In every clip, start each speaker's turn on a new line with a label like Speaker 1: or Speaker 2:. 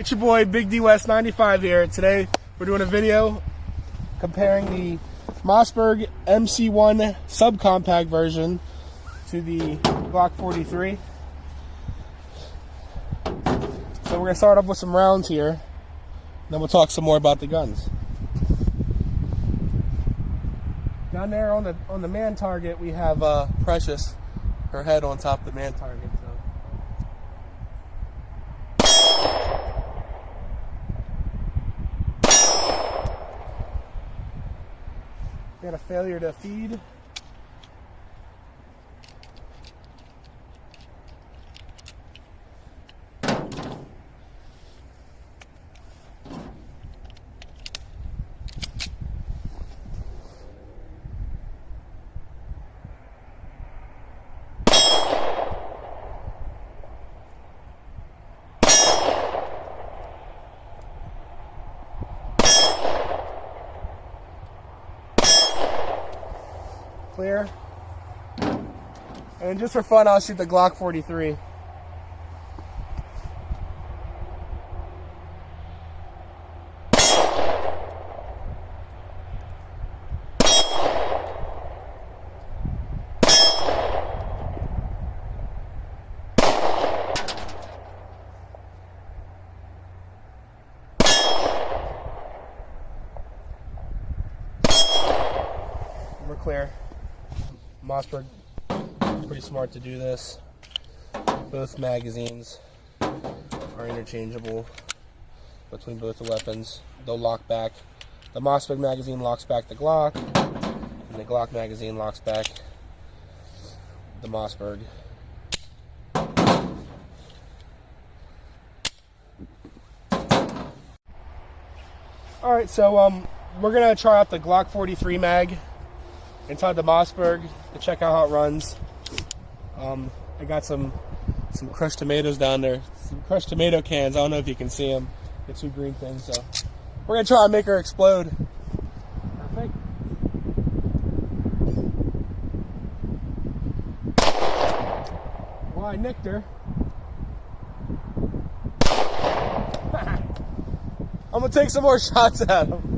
Speaker 1: It's your boy Big D West 95 here. Today we're doing a video comparing the Mossberg MC1 subcompact version to the Glock 43. So we're going to start off with some rounds here, then we'll talk some more about the guns. Down there on the man target we have Precious, her head on top of the man target. Got a failure to feed. Clear. And just for fun, I'll shoot the Glock 43. We're clear. Mossberg is pretty smart to do this. Both magazines are interchangeable between both the weapons. They'll lock back. The Mossberg magazine locks back the Glock, and the Glock magazine locks back the Mossberg. Alright, so we're going to try out the Glock 43 mag inside the Mossberg to check out how it runs. I got some crushed tomatoes down there, some crushed tomato cans. I don't know if you can see them, the two green things. So we're gonna try and make her explode. Perfect. Well, I nicked her. I'm gonna take some more shots at him.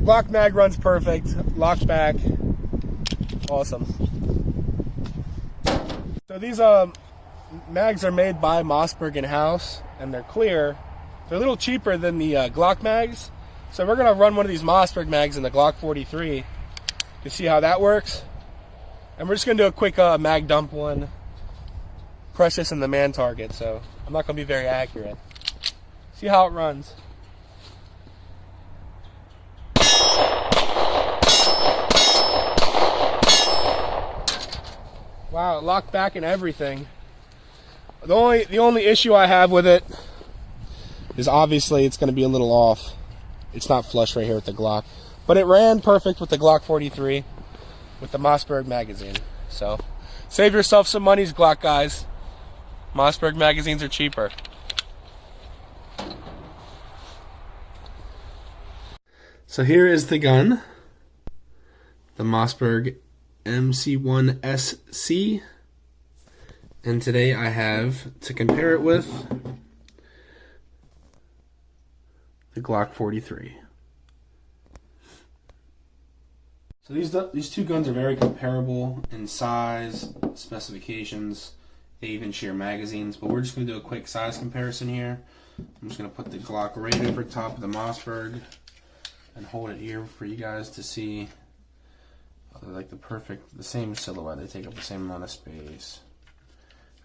Speaker 1: Glock mag runs perfect, locked back, awesome. So these mags are made by Mossberg in-house, and they're clear. They're a little cheaper than the Glock mags, so we're gonna run one of these Mossberg mags in the Glock 43 to see how that works. And we're just gonna do a quick mag dump one, Precious in the man target, so I'm not gonna be very accurate. See how it runs. Wow, it locked back and everything. The only issue I have with it is obviously it's going to be a little off. It's not flush right here with the Glock. But it ran perfect with the Glock 43 with the Mossberg magazine. So, save yourself some monies, Glock guys. Mossberg magazines are cheaper. So here is the gun. The Mossberg MC1sc, and today I have to compare it with the Glock 43. So these two guns are very comparable in size, specifications. They even share magazines, but we're just going to do a quick size comparison here. I'm just going to put the Glock right over top of the Mossberg and hold it here for you guys to see. They're like the same silhouette. They take up the same amount of space.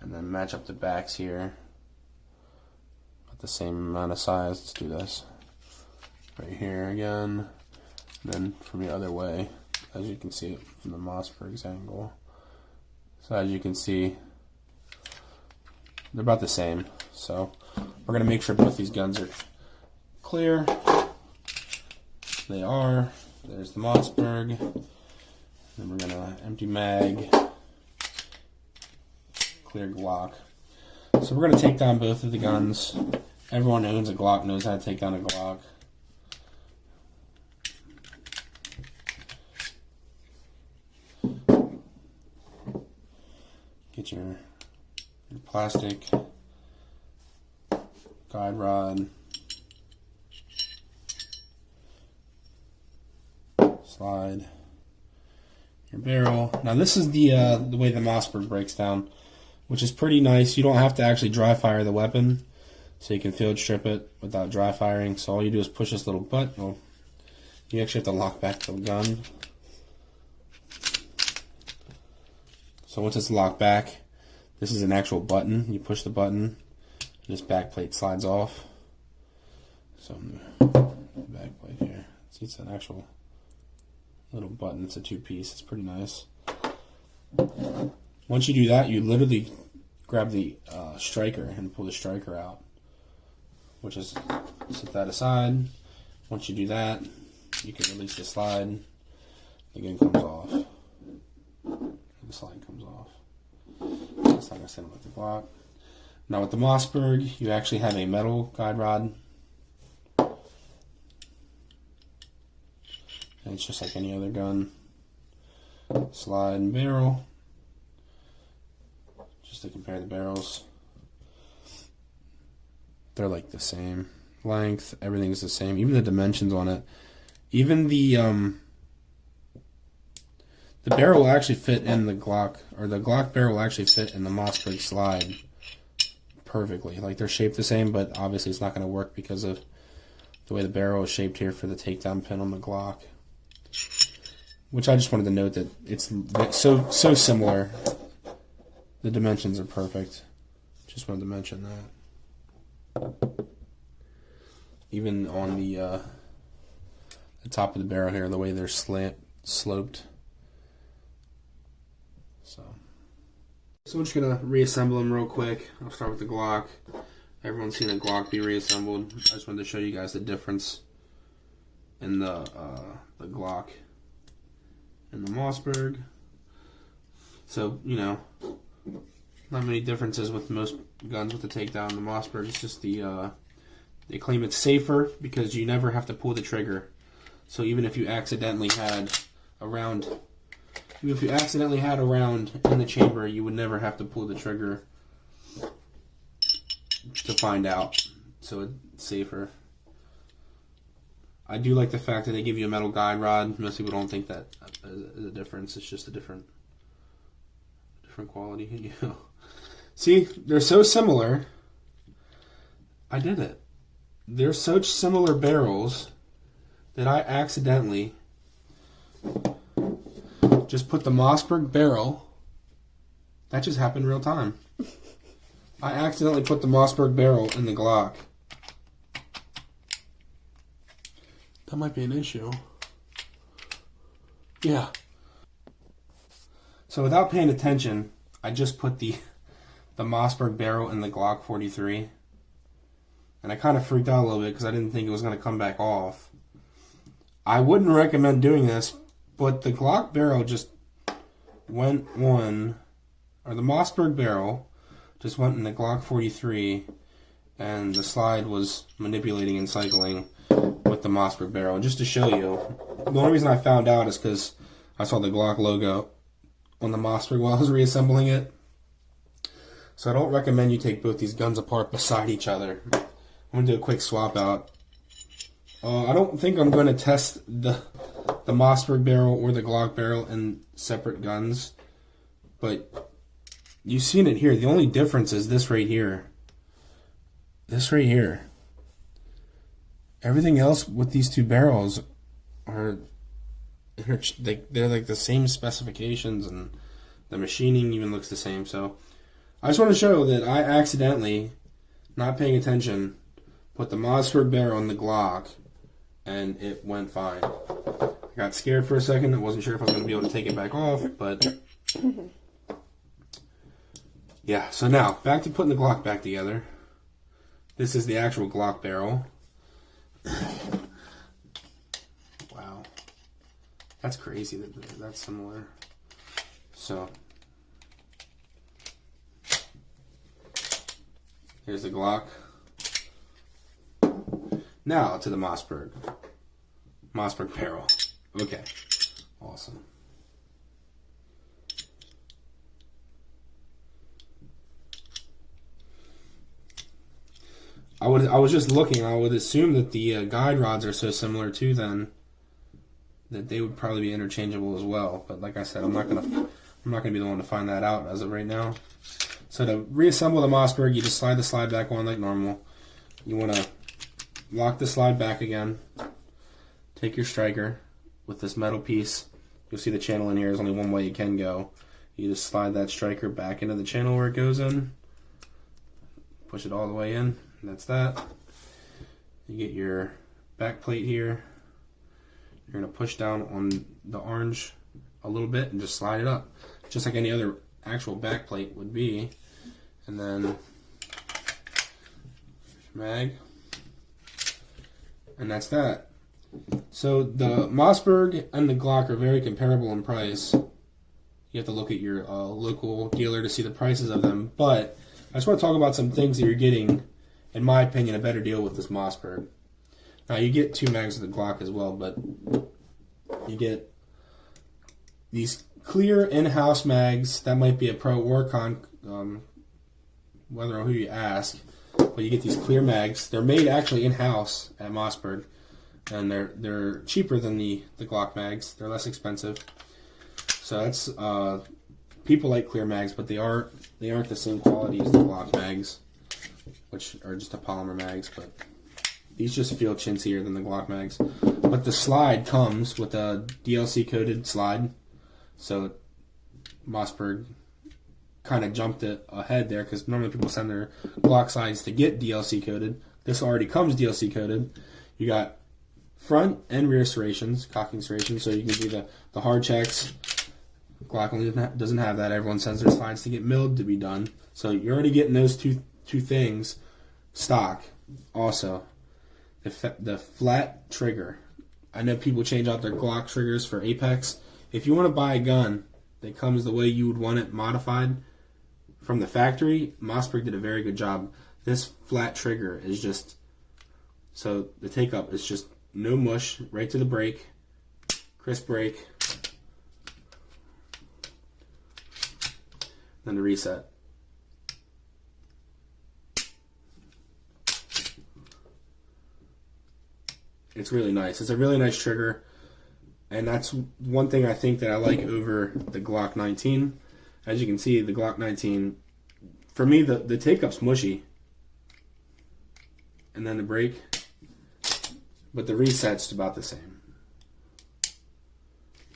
Speaker 1: And then match up the backs here at the same amount of size. Let's do this. Right here again. And then from the other way, as you can see it from the Mossberg's angle. So as you can see, they're about the same. So we're going to make sure both these guns are clear. They are. There's the Mossberg. Then we're gonna empty mag, clear Glock. So we're gonna take down both of the guns. Everyone who owns a Glock knows how to take down a Glock. your plastic guide rod, slide your barrel. Now this is the way the Mossberg breaks down, which is pretty nice. You don't have to actually dry fire the weapon, so you can field strip it without dry firing. So all you do is push this little button. Well, you actually have to lock back the gun. So once it's locked back, this is an actual button. You push the button, this back plate slides off. So back plate here. See, it's an actual little button. It's a two-piece. It's pretty nice. Once you do that, you literally grab the striker and pull the striker out, which is set that aside. Once you do that, you can release the slide. The gun comes off. The slide comes off. That's like I said with the Glock. Now with the Mossberg, you actually have a metal guide rod. And it's just like any other gun. Slide and barrel. Just to compare the barrels. They're like the same. Length, everything's the same. Even the dimensions on it. Even the barrel will actually fit in the Glock, or the Glock barrel will actually fit in the Mossberg slide perfectly. Like they're shaped the same, but obviously it's not going to work because of the way the barrel is shaped here for the takedown pin on the Glock. Which I just wanted to note that it's so similar. The dimensions are perfect. Just wanted to mention that. Even on the top of the barrel here, the way they're sloped. So we're just going to reassemble them real quick. I'll start with the Glock. Everyone's seen a Glock be reassembled. I just wanted to show you guys the difference in the Glock and the Mossberg. So, you know, not many differences with most guns with the takedown. The Mossberg is just they claim it's safer because you never have to pull the trigger. So even if you accidentally had a round in the chamber, you would never have to pull the trigger to find out. So it's safer. I do like the fact that they give you a metal guide rod. Most people don't think that is a difference. It's just a different quality. You know. See, they're so similar. I did it. They're such similar barrels that I accidentally just put the Mossberg barrel. That just happened real time. I accidentally put the Mossberg barrel in the Glock. That might be an issue. Yeah. So without paying attention, I just put the Mossberg barrel in the Glock 43. And I kind of freaked out a little bit because I didn't think it was going to come back off. I wouldn't recommend doing this, but the Glock barrel just went the Mossberg barrel just went in the Glock 43, and the slide was manipulating and cycling with the Mossberg barrel. Just to show you, the only reason I found out is because I saw the Glock logo on the Mossberg while I was reassembling it. So I don't recommend you take both these guns apart beside each other. I'm going to do a quick swap out. I don't think I'm going to test the Mossberg barrel or the Glock barrel in separate guns. But you've seen it here. The only difference is this right here. This right here. Everything else with these two barrels they're like the same specifications, and the machining even looks the same. So I just want to show that I accidentally, not paying attention, put the Mossberg barrel on the Glock, and it went fine. I got scared for a second. I wasn't sure if I was going to be able to take it back off, but yeah. So now, back to putting the Glock back together. This is the actual Glock barrel. Wow. That's crazy that that's similar. So, here's the Glock. Now to the Mossberg barrel. Okay, awesome. I was just looking. I would assume that the guide rods are so similar too, then that they would probably be interchangeable as well. But like I said, I'm not gonna be the one to find that out as of right now. So to reassemble the Mossberg, you just slide the slide back on like normal. You want to lock the slide back again. Take your striker with this metal piece. You'll see the channel in here. There's only one way you can go. You just slide that striker back into the channel where it goes in. Push it all the way in. And that's that. You get your back plate here. You're going to push down on the orange a little bit and just slide it up. Just like any other actual back plate would be. And then mag. And that's that. So the Mossberg and the Glock are very comparable in price. You have to look at your local dealer to see the prices of them. But I just want to talk about some things that you're getting, in my opinion, a better deal with this Mossberg. Now you get 2 mags of the Glock as well, but you get these clear in-house mags. That might be a pro or con, whether or who you ask. But you get these clear mags. They're made actually in-house at Mossberg. And they're cheaper than the Glock mags. They're less expensive. So that's people like clear mags, but they aren't the same quality as the Glock mags, which are just a polymer mags. But these just feel chintzier than the Glock mags. But the slide comes with a DLC coated slide, so Mossberg kind of jumped it ahead there, because normally people send their Glock slides to get DLC coated. This already comes DLC coated. You got front and rear serrations, cocking serrations, so you can do the hard checks. Glock only doesn't have that. Everyone sends their slides to get milled to be done. So you're already getting those two things stock. Also, the flat trigger. I know people change out their Glock triggers for Apex. If you want to buy a gun that comes the way you would want it modified from the factory, Mossberg did a very good job. This flat trigger is just, so the take up is just no mush, right to the brake, crisp brake, then the reset. It's really nice. It's a really nice trigger, and that's one thing I think that I like over the Glock 19. As you can see, the Glock 19, for me, the take-up's mushy, and then the brake, but the reset's about the same.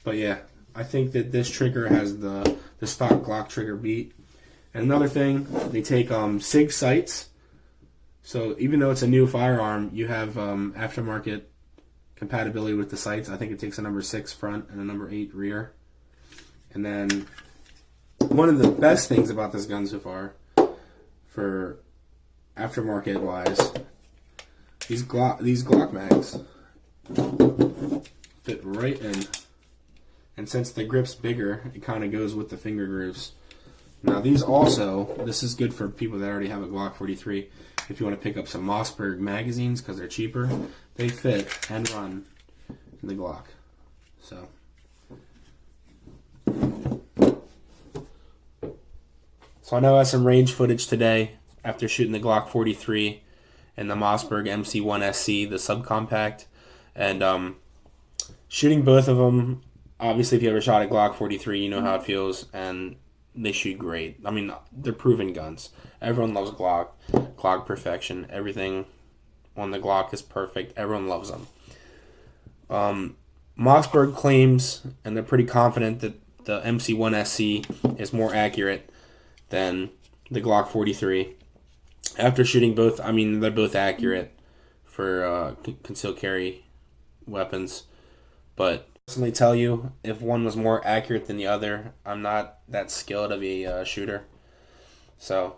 Speaker 1: But yeah, I think that this trigger has the stock Glock trigger beat. And another thing, they take SIG sights. So even though it's a new firearm, you have aftermarket compatibility with the sights. I think it takes a number 6 front and a number 8 rear. And then one of the best things about this gun so far, for aftermarket wise, these Glock mags fit right in. And since the grip's bigger, it kind of goes with the finger grooves. Now these also, this is good for people that already have a Glock 43. If you want to pick up some Mossberg magazines because they're cheaper, they fit and run in the Glock. So I know I have some range footage today after shooting the Glock 43 and the Mossberg MC1sc, the subcompact, and shooting both of them. Obviously, if you ever shot a Glock 43, you know how it feels, and they shoot great. I mean, they're proven guns. Everyone loves Glock. Glock perfection. Everything on the Glock is perfect. Everyone loves them. Mossberg claims, and they're pretty confident, that the MC1sc is more accurate than the Glock 43. After shooting both, I mean, they're both accurate for concealed carry weapons, but personally tell you, if one was more accurate than the other, I'm not that skilled of a shooter. So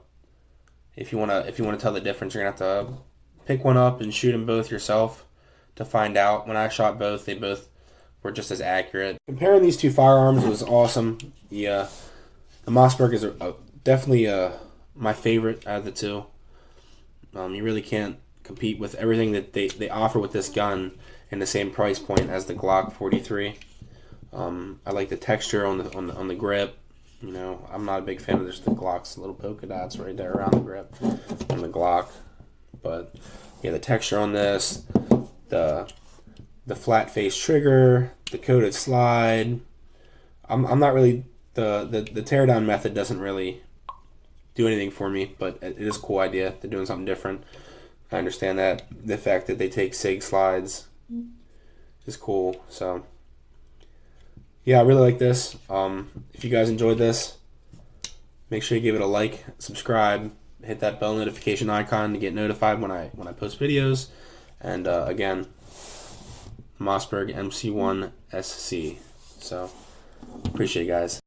Speaker 1: if you wanna tell the difference, you're gonna have to pick one up and shoot them both yourself to find out. When I shot both, they both were just as accurate. Comparing these two firearms was awesome. The Mossberg is definitely my favorite out of the two. You really can't compete with everything that they offer with this gun in the same price point as the Glock 43. I like the texture on the grip. You know, I'm not a big fan of just the Glock's little polka dots right there around the grip on the Glock. But yeah, the texture on this, the flat face trigger, the coated slide. I'm not really the teardown method doesn't really do anything for me, but it is a cool idea. They're doing something different. I understand that. The fact that they take SIG slides is cool. So yeah, I really like this. If you guys enjoyed this, make sure you give it a like, subscribe, hit that bell notification icon to get notified when I post videos. And again, Mossberg MC1sc. So appreciate you guys.